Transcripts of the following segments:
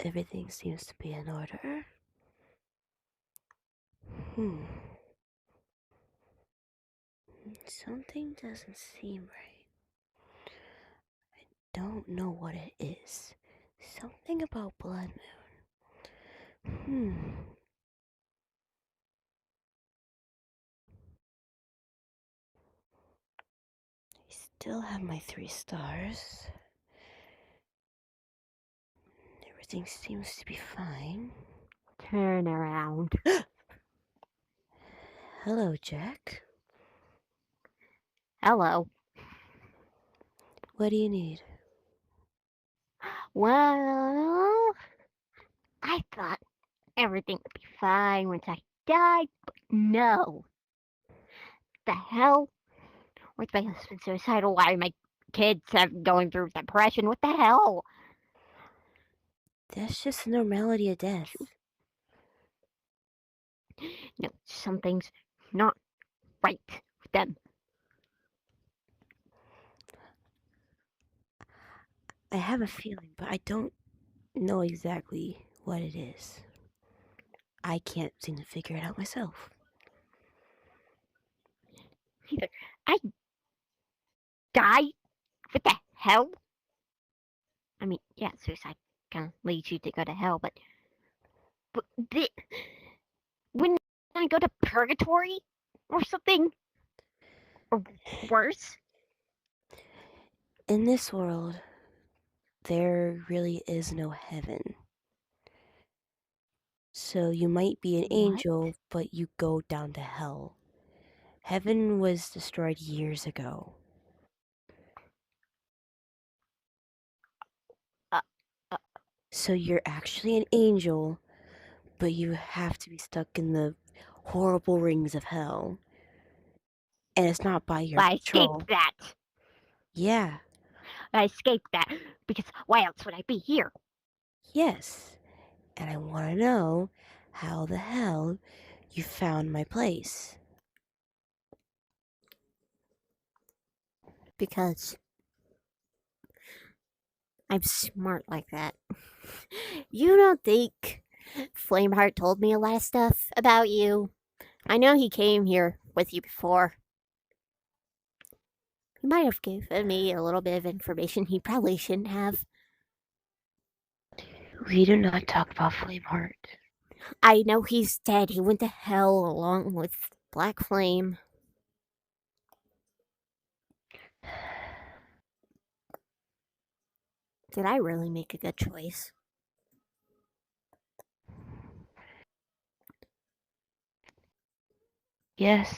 Everything seems to be in order. Something doesn't seem right. I don't know what it is. Something about Bloodmoon. I still have my 3 stars. Everything seems to be fine. Turn around. Hello, Jack. Hello. What do you need? Well, I thought everything would be fine once I died, but no. The hell? Where's my husband suicidal? Why are my kids going through depression? What the hell? That's just the normality of death. No, something's not right with them. I have a feeling, but I don't know exactly what it is. I can't seem to figure it out myself. Either I die? What the hell? I mean, yeah, suicide kind of leads you to go to hell, but wouldn't I go to purgatory or something? Or worse? In this world, there really is no heaven. So you might be an angel, but you go down to hell. Heaven was destroyed years ago. So you're actually an angel, but you have to be stuck in the horrible rings of hell. And it's not by your I control. escaped that. Yeah. I escaped that because why else would I be here? Yes. And I want to know how the hell you found my place. Because I'm smart like that. You don't think Flameheart told me a lot of stuff about you? I know he came here with you before. He might have given me a little bit of information he probably shouldn't have. We do not talk about Flameheart. I know he's dead. He went to hell along with Black Flame. Did I really make a good choice? Yes.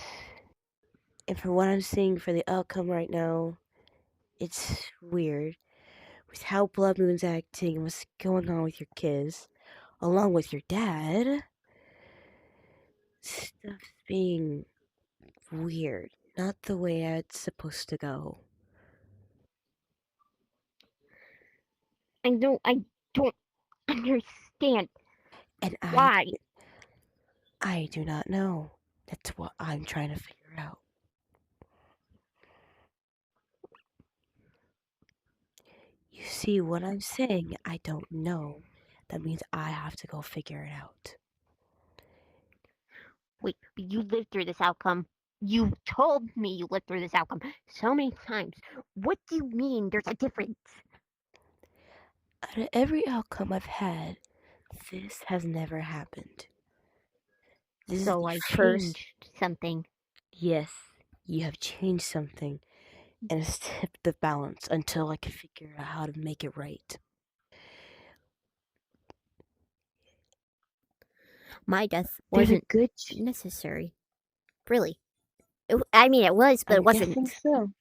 And for what I'm seeing for the outcome right now, it's weird. With how Bloodmoon's acting and what's going on with your kids, along with your dad, stuff's being weird. Not the way it's supposed to go. I don't understand. And Why? I do not know. That's what I'm trying to figure out. You see, what I'm saying, I don't know. That means I have to go figure it out. Wait, you lived through this outcome. You told me you lived through this outcome so many times. What do you mean there's a difference? Out of every outcome I've had, this has never happened. This So is I the first. changed something. Yes, you have changed something, and it's tipped the balance until I can figure out how to make it right. My death There's a wasn't good. necessary. Really. It was, but I'm it wasn't. guessing so.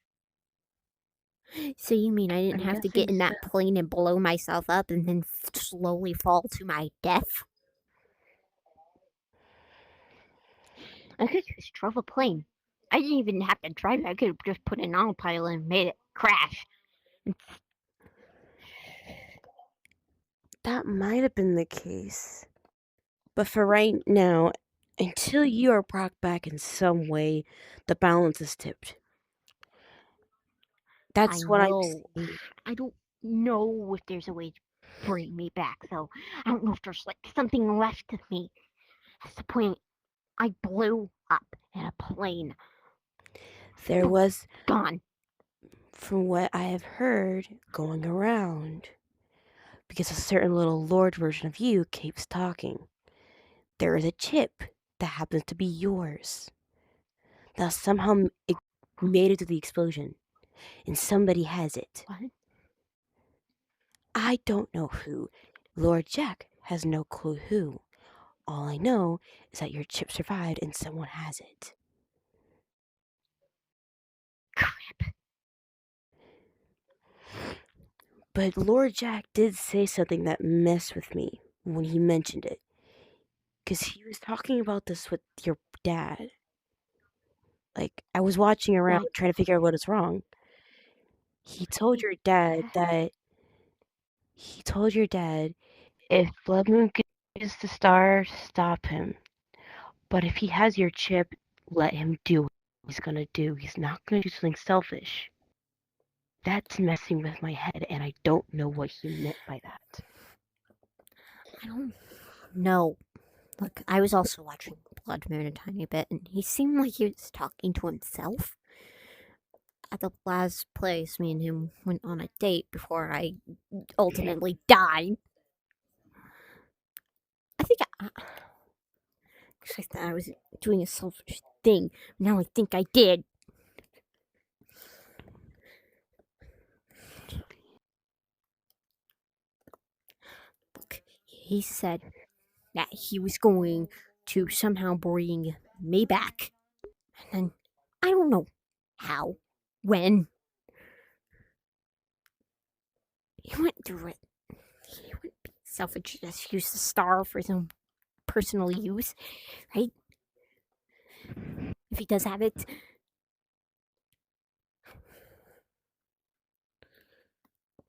So you mean I didn't I'm have to get guessing in so. that plane and blow myself up and then slowly fall to my death? I could just drove a plane. I didn't even have to drive it. I could have just put it on autopilot and made it crash. That might have been the case. But for right now, until you are brought back in some way, the balance is tipped. That's what I'm saying. I don't know if there's a way bring me back, so I don't know if there's like something left of me. That's the point. I blew up in a plane. There was, Gone. from what I have heard, going around, because a certain little lord version of you keeps talking. There is a chip that happens to be yours that somehow it made it to the explosion, and somebody has it. What? I don't know who. Lord Jack has no clue who. All I know is that your chip survived and someone has it. Crap. But Lord Jack did say something that messed with me when he mentioned it. Because he was talking about this with your dad. Like, I was watching around What? trying to figure out what is wrong. He told your dad that. He told your dad if Bloodmoon gets the star, stop him. But if he has your chip, let him do what he's gonna do. He's not gonna do something selfish. That's messing with my head, and I don't know what he meant by that. I don't know. Look, I was also watching Bloodmoon a tiny bit, and he seemed like he was talking to himself. At the last place, me and him went on a date before I ultimately died. I think I thought I was doing a selfish thing. Now I think I did. Look, he said that he was going to somehow bring me back. And then, I don't know how, when. He went through it. He wouldn't be selfish, just use the star for his own personal use, right? If he does have it.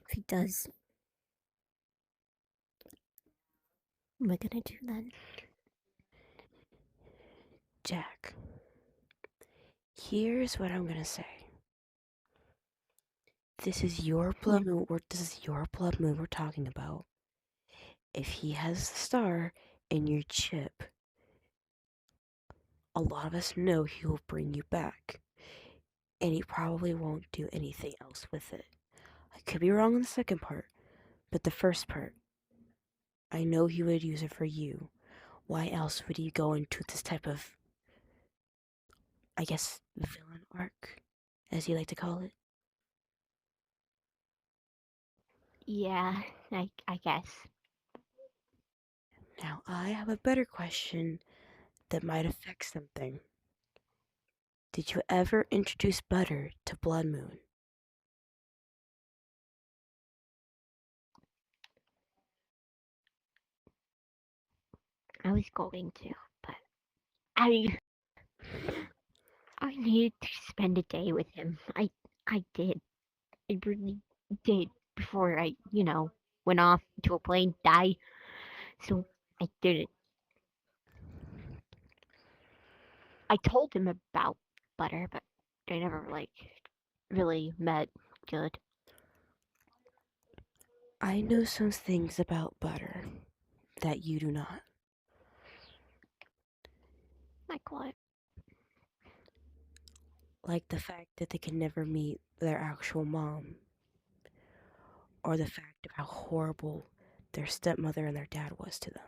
If he does, what am I gonna do then? Jack, here's what I'm gonna say. This is your blood moon. This is your blood moon we're talking about. If he has the star in your chip, a lot of us know he will bring you back, and he probably won't do anything else with it. I could be wrong on the second part, but the first part, I know he would use it for you. Why else would he go into this type of, I guess, villain arc, as you like to call it? Yeah, I guess. Now, I have a better question that might affect something. Did you ever introduce butter to Bloodmoon? I was going to, but I I needed to spend a day with him. I did. I really did before I, went off to a plane, die. So I did it. I told him about butter, but I never really met good. I know some things about butter that you do not. Like what? Like the fact that they can never meet their actual mom, or the fact of how horrible their stepmother and their dad was to them.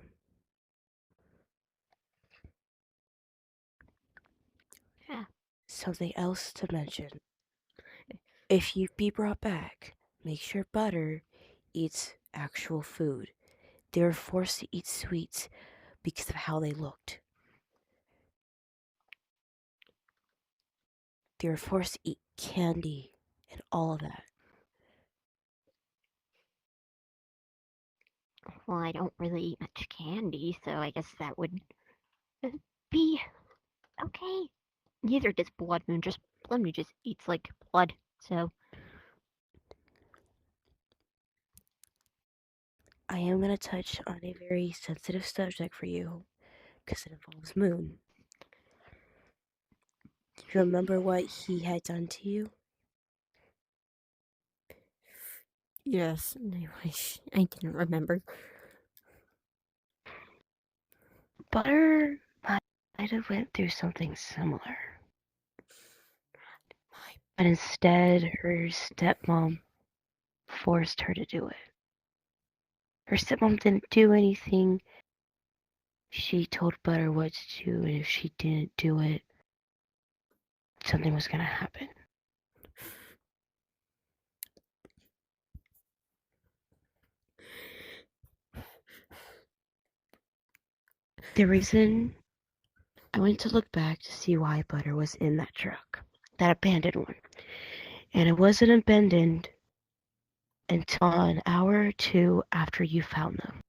Yeah. Something else to mention. If you be brought back, make sure butter eats actual food. They were forced to eat sweets because of how they looked. They were forced to eat candy and all of that. Well, I don't really eat much candy, so I guess that would be okay. Neither does Blood Moon. Just Blood Moon just eats like blood. So I am going to touch on a very sensitive subject for you because it involves Moon. Do you remember what he had done to you? Yes, and I wish I didn't remember. Butter might have went through something similar. My But instead, her stepmom forced her to do it. Her stepmom didn't do anything. She told Butter what to do, and if she didn't do it, something was going to happen. The reason I went to look back to see why Butter was in that truck, that abandoned one. And it wasn't abandoned until an hour or two after you found them.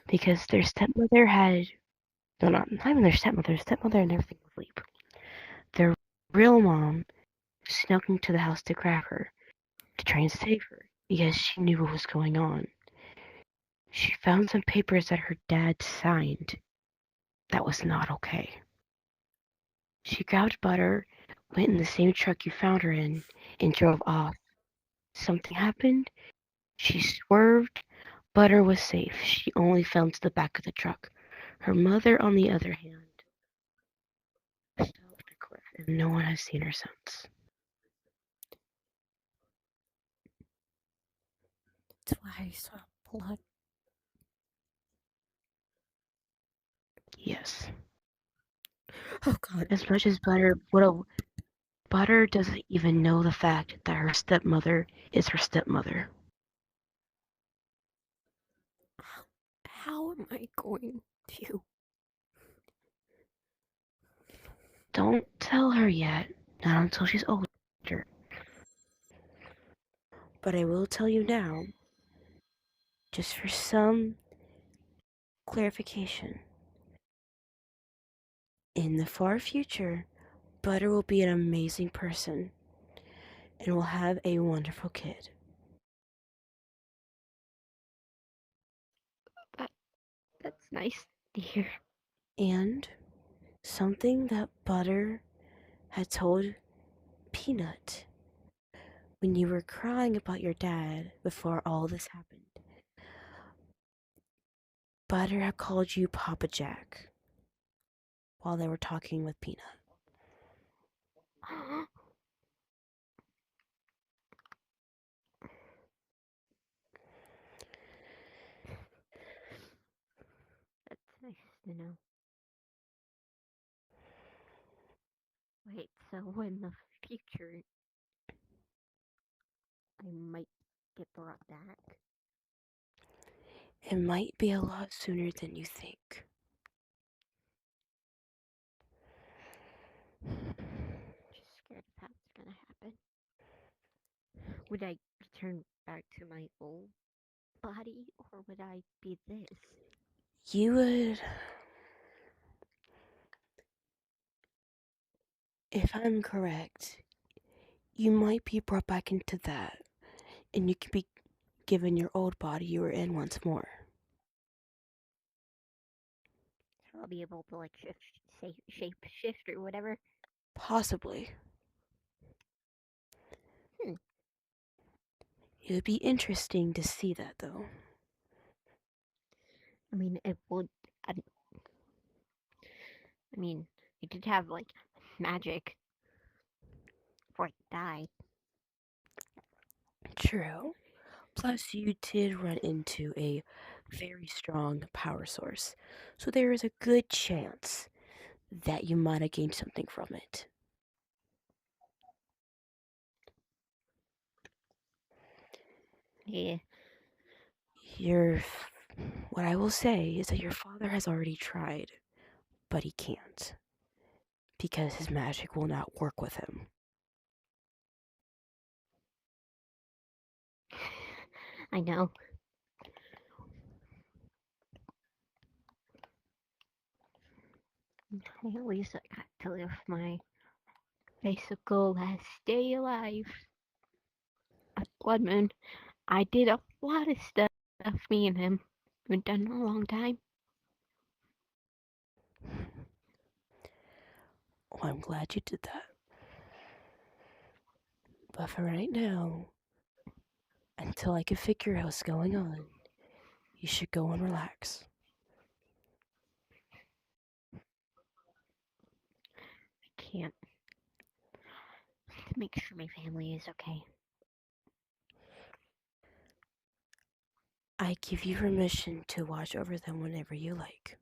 Because their stepmother had, no, not even their stepmother and everything was asleep. Their real mom snuck into the house to grab her, to try and save her, because she knew what was going on. She found some papers that her dad signed that was not okay. She grabbed Butter, went in the same truck you found her in, and drove off. Something happened. She swerved. Butter was safe. She only fell into the back of the truck. Her mother, on the other hand, fell off the cliff, and no one has seen her since. That's why I saw blood. Yes. Oh God. As much as Butter doesn't even know the fact that her stepmother is her stepmother. How am I going to? Don't tell her yet, not until she's older. But I will tell you now, just for some clarification. In the far future, Butter will be an amazing person and will have a wonderful kid. That's nice to hear. And something that Butter had told Peanut when you were crying about your dad before all this happened. Butter had called you Papa Jack while they were talking with Peanut. That's nice to know. Wait, so in the future, I might get brought back? It might be a lot sooner than you think. Just scared of how it's gonna happen. Would I return back to my old body, or would I be this? You would, if I'm correct, you might be brought back into that, and you can be given your old body you were in once more. So I'll be able to like shape shift or whatever. Possibly. Hmm. It would be interesting to see that, though. I mean, it would. I, I mean, I did have like magic before I died. True. Plus, you did run into a very strong power source, so there is a good chance that you might have gained something from it. Yeah. Your, what I will say is that your father has already tried, but he can't because his magic will not work with him. I know. At least I got to live my basic goal as stay alive. At Bloodmoon, I did a lot of stuff, me and him. Been done in a long time. Oh, I'm glad you did that. But for right now, until I can figure out what's going on. You should go and relax. I can't. To make sure my family is okay. I give you permission to watch over them whenever you like.